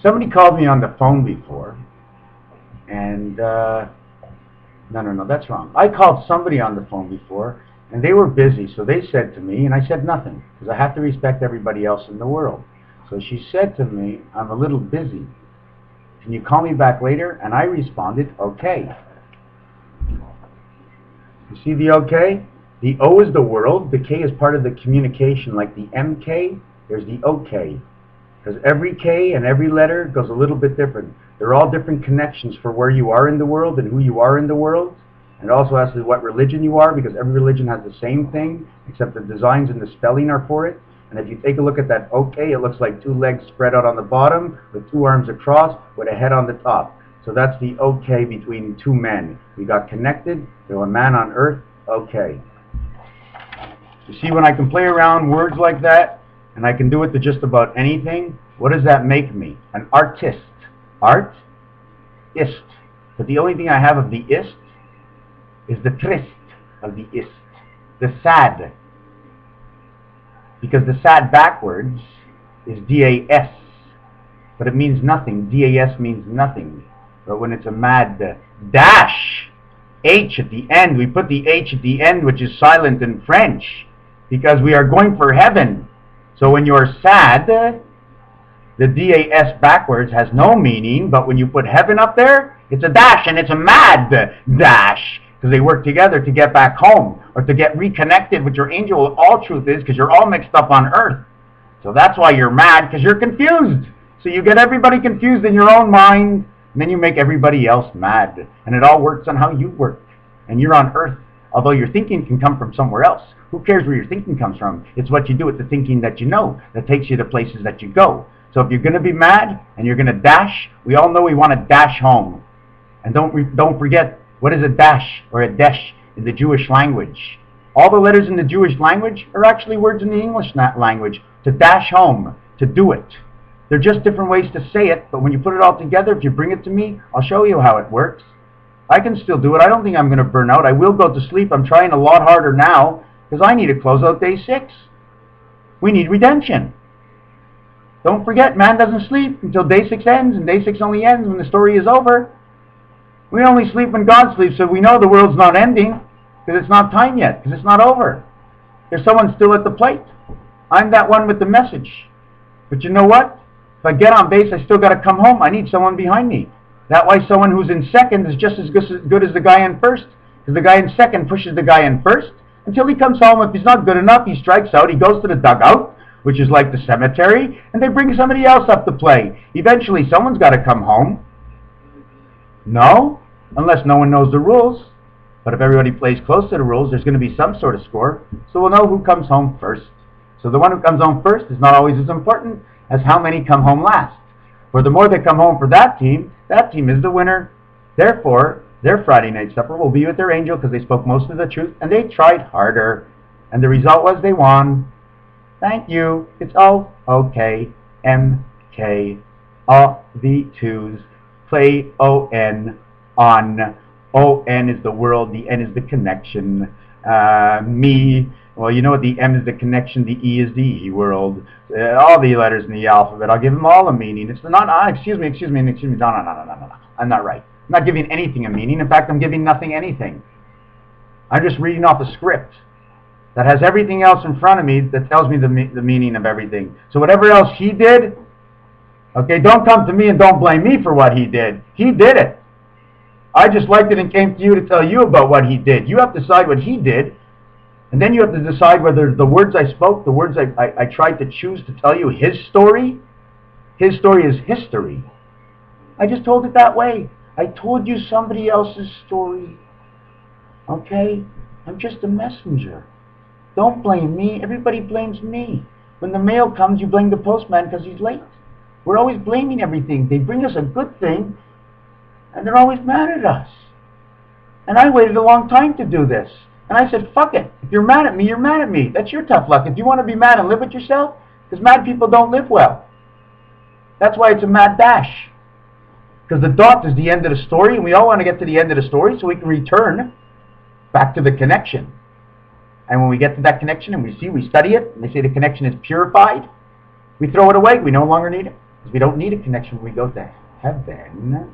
Somebody called me on the phone before, and no, that's wrong. I called somebody on the phone before, and they were busy, so they said to me, and I said nothing, because I have to respect everybody else in the world. So she said to me, I'm a little busy. Can you call me back later? And I responded, okay. You see the okay? The O is the world, the K is part of the communication, like the MK, there's the OK. Because every K and every letter goes a little bit different. They're all different connections for where you are in the world and who you are in the world. And it also has to do what religion you are, because every religion has the same thing, except the designs and the spelling are for it. And if you take a look at that OK, it looks like two legs spread out on the bottom, with two arms across, with a head on the top. So that's the OK between two men. We got connected to a man on earth, OK. You see, when I can play around words like that, and I can do it to just about anything, what does that make me? An artist. Art, ist. But the only thing I have of the ist is the trist of the ist. The sad. Because the sad backwards is D-A-S. But it means nothing. D-A-S means nothing. But when it's a mad dash, H at the end, we put the H at the end, which is silent in French, because we are going for heaven. So when you're sad, the D-A-S backwards has no meaning, but when you put heaven up there, it's a dash, and it's a mad dash, because they work together to get back home, or to get reconnected with your angel. All truth is, because you're all mixed up on earth. So that's why you're mad, because you're confused. So you get everybody confused in your own mind, and then you make everybody else mad. And it all works on how you work. And you're on earth, although your thinking can come from somewhere else. Who cares where your thinking comes from? It's what you do with the thinking that you know that takes you to places that you go. So if you're going to be mad and you're going to dash, we all know we want to dash home. And don't forget, what is a dash or a desh in the Jewish language? All the letters in the Jewish language are actually words in the English language. To dash home, to do it. They're just different ways to say it, but when you put it all together, if you bring it to me, I'll show you how it works. I can still do it. I don't think I'm going to burn out. I will go to sleep. I'm trying a lot harder now, because I need to close out day 6. We need redemption. Don't forget, man doesn't sleep until day 6 ends, and day 6 only ends when the story is over. We only sleep when God sleeps, so we know the world's not ending, because it's not time yet, because it's not over. There's someone still at the plate. I'm that one with the message. But you know what? If I get on base, I still got to come home. I need someone behind me. That way someone who's in second is just as good as the guy in first, because the guy in second pushes the guy in first until he comes home. If he's not good enough, he strikes out. He goes to the dugout, which is like the cemetery, and they bring somebody else up to play. Eventually, someone's got to come home. No? Unless no one knows the rules. But if everybody plays close to the rules, there's going to be some sort of score, so we'll know who comes home first. So the one who comes home first is not always as important as how many come home last. For the more that come home for that team is the winner. Therefore, their Friday night supper will be with their angel, because they spoke most of the truth and they tried harder. And the result was they won. Thank you. It's all okay. M-K. All the twos. Play O-N on. O-N is the world. The N is the connection. Me. Well, you know what? The M is the connection. The E is the E world. All the letters in the alphabet. I'll give them all a meaning. It's not. Excuse me. No. I'm not right. I'm not giving anything a meaning. In fact, I'm giving nothing anything. I'm just reading off a script that has everything else in front of me that tells me the meaning of everything. So whatever else he did, okay, don't come to me and don't blame me for what he did. He did it. I just liked it and came to you to tell you about what he did. You have to decide what he did, and then you have to decide whether the words I spoke, the words I tried to choose to tell you his story is history. I just told it that way. I told you somebody else's story. Okay? I'm just a messenger. Don't blame me. Everybody blames me. When the mail comes, you blame the postman because he's late. We're always blaming everything. They bring us a good thing, and they're always mad at us. And I waited a long time to do this. And I said, fuck it. If you're mad at me, you're mad at me. That's your tough luck. If you want to be mad and live with yourself, because mad people don't live well. That's why it's a mad dash. Because the dot is the end of the story, and we all want to get to the end of the story so we can return back to the connection. And when we get to that connection and we study it, and they say the connection is purified, we throw it away. We no longer need it. Because we don't need a connection when we go to heaven.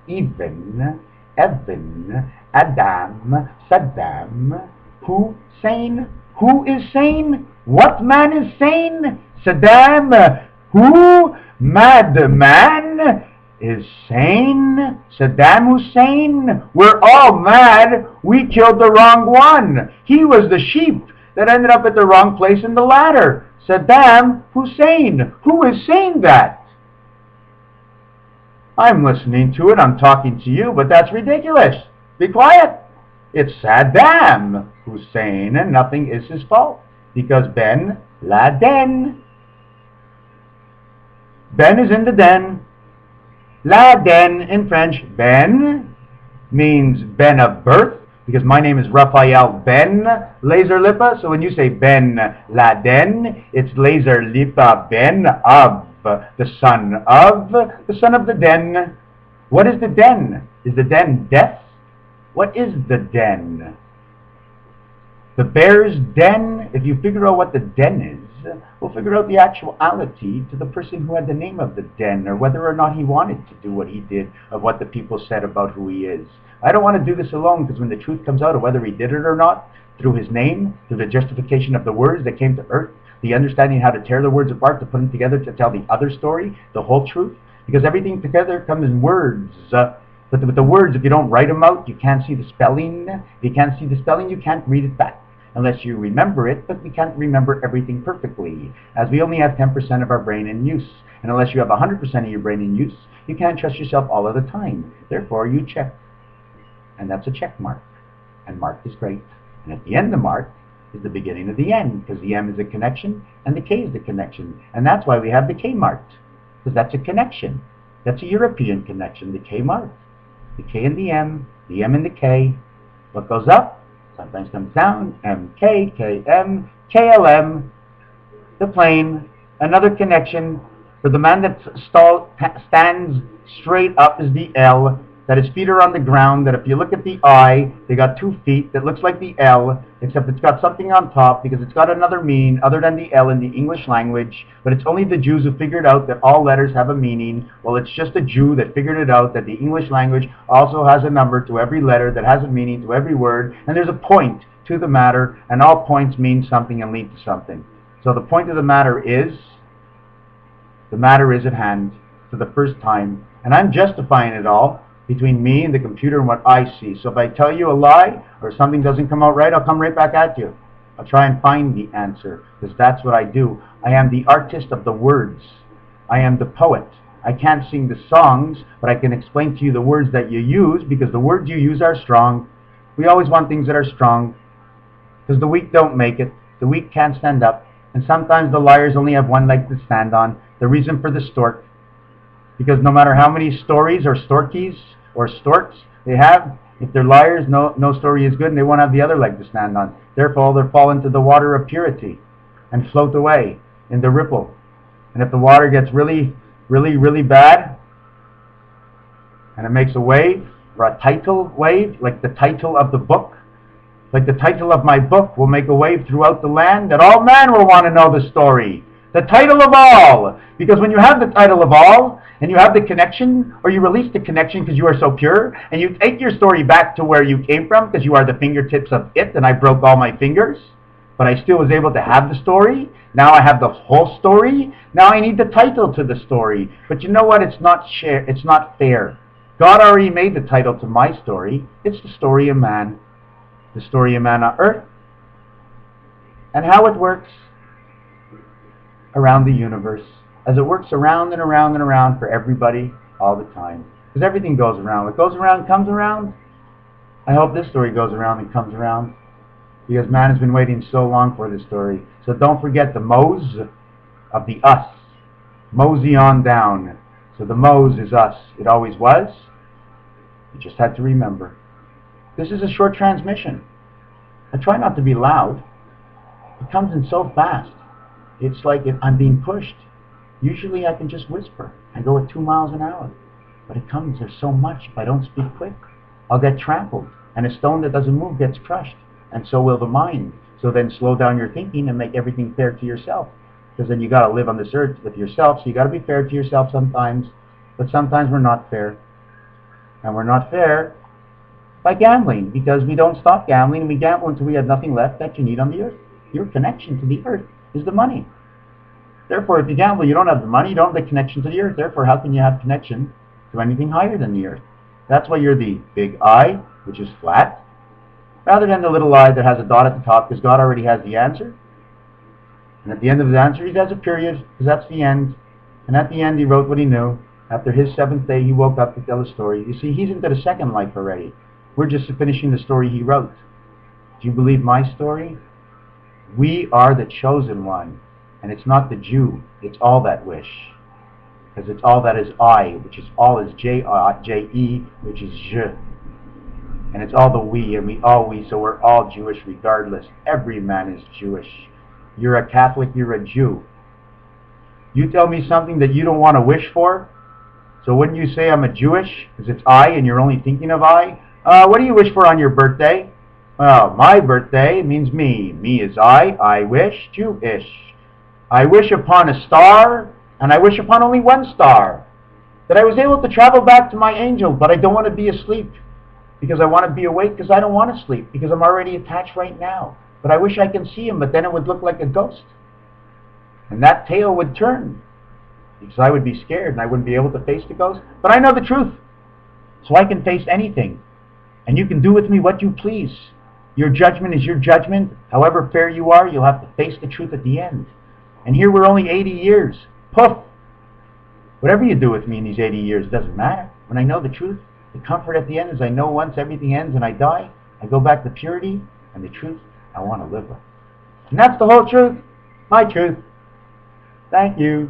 Even, Evan, Adam, Saddam, Hussein. Who is sane? What man is sane? Saddam. Who? Madman is sane? Saddam Hussein? We're all mad. We killed the wrong one. He was the sheep that ended up at the wrong place in the ladder. Saddam Hussein. Who is saying that? I'm listening to it. I'm talking to you, but that's ridiculous. Be quiet. It's Saddam Hussein, and nothing is his fault. Because Ben Laden. Ben is in the den. Laden in French. Ben means Ben of birth, because my name is Raphael Ben Laserlipa. So when you say Ben Laden, it's Laserlipa Ben of the son of the den. What is the den? Is the den death? What is the den? The bear's den. If you figure out what the den is, we'll figure out the actuality to the person who had the name of the den, or whether or not he wanted to do what he did, of what the people said about who he is. I don't want to do this alone, because when the truth comes out of whether he did it or not, through his name, through the justification of the words that came to earth, the understanding how to tear the words apart, to put them together to tell the other story, the whole truth, because everything together comes in words. But with the words, if you don't write them out, you can't see the spelling. If you can't see the spelling, you can't read it back, unless you remember it, but we can't remember everything perfectly, as we only have 10% of our brain in use. And unless you have 100% of your brain in use, you can't trust yourself all of the time. Therefore, you check. And that's a check mark. And mark is great. And at the end of mark is the beginning of the end, because the M is a connection, and the K is the connection. And that's why we have the K marked, because that's a connection. That's a European connection, the K marked. The K and the M and the K. What goes up sometimes comes down. MK, KM, KLM, the plane. Another connection. For the man that stands straight up is the L, that his feet are on the ground, that if you look at the I, they got 2 feet that looks like the L, except it's got something on top, because it's got another meaning other than the L in the English language. But it's only the Jews who figured out that all letters have a meaning. Well, it's just a Jew that figured it out, that the English language also has a number to every letter, that has a meaning to every word, and there's a point to the matter, and all points mean something and lead to something. So the point of the matter is at hand for the first time, and I'm justifying it all between me and the computer and what I see. So if I tell you a lie, or something doesn't come out right, I'll come right back at you. I'll try and find the answer, because that's what I do. I am the artist of the words. I am the poet. I can't sing the songs, but I can explain to you the words that you use, because the words you use are strong. We always want things that are strong, because the weak don't make it. The weak can't stand up, and sometimes the liars only have one leg to stand on. The reason for the stork, because no matter how many stories or storkies or storks they have, if they're liars, no story is good, and they won't have the other leg to stand on. Therefore, they'll fall into the water of purity and float away in the ripple. And if the water gets really, really, really bad, and it makes a wave, or a tidal wave, like the title of the book, like the title of my book will make a wave throughout the land, that all men will want to know the story. The title of all. Because when you have the title of all, and you have the connection, or you release the connection because you are so pure, and you take your story back to where you came from, because you are the fingertips of it, and I broke all my fingers, but I still was able to have the story. Now I have the whole story. Now I need the title to the story. But you know what? It's not fair. God already made the title to my story. It's the story of man. The story of man on earth, and how it works around the universe, as it works around and around and around for everybody all the time. Because everything goes around. What goes around comes around. I hope this story goes around and comes around, because man has been waiting so long for this story. So don't forget the Mose of the us. Mosey on down. So the Mose is us. It always was. You just had to remember. This is a short transmission. I try not to be loud. It comes in so fast. It's like if I'm being pushed. Usually I can just whisper and go at 2 miles an hour. But it comes, there's so much. If I don't speak quick, I'll get trampled. And a stone that doesn't move gets crushed. And so will the mind. So then slow down your thinking and make everything fair to yourself. because then you got to live on this earth with yourself, so you got to be fair to yourself sometimes, but sometimes we're not fair. And we're not fair by gambling, because we don't stop gambling, and we gamble until we have nothing left that you need on the earth. Your connection to the earth is the money. Therefore, if you gamble, you don't have the money, you don't have the connection to the earth. Therefore, how can you have connection to anything higher than the earth? That's why you're the big I, which is flat, rather than the little I that has a dot at the top, because God already has the answer. And at the end of the answer, he has a period, because that's the end. And at the end, he wrote what he knew. After his 7th day, he woke up to tell the story. You see, he's into the second life already. We're just finishing the story he wrote. Do you believe my story? We are the chosen one. And it's not the Jew. It's all that wish. Because it's all that is I, which is all is J-E, which is Je. And it's all the we, and we all we, so we're all Jewish regardless. Every man is Jewish. You're a Catholic, you're a Jew. You tell me something that you don't want to wish for, so when you say I'm a Jewish, because it's I and you're only thinking of I, what do you wish for on your birthday? Well, my birthday means me. Me is I wish, Jewish. I wish upon a star, and I wish upon only one star. That I was able to travel back to my angel, but I don't want to be asleep. Because I want to be awake, because I don't want to sleep, because I'm already attached right now. But I wish I can see him, but then it would look like a ghost. And that tail would turn, because I would be scared and I wouldn't be able to face the ghost. But I know the truth, so I can face anything. And you can do with me what you please. Your judgment is your judgment. However fair you are, you'll have to face the truth at the end. And here we're only 80 years. Poof! Whatever you do with me in these 80 years, it doesn't matter. When I know the truth, the comfort at the end is I know once everything ends and I die, I go back to purity and the truth I want to live with. And that's the whole truth. My truth. Thank you.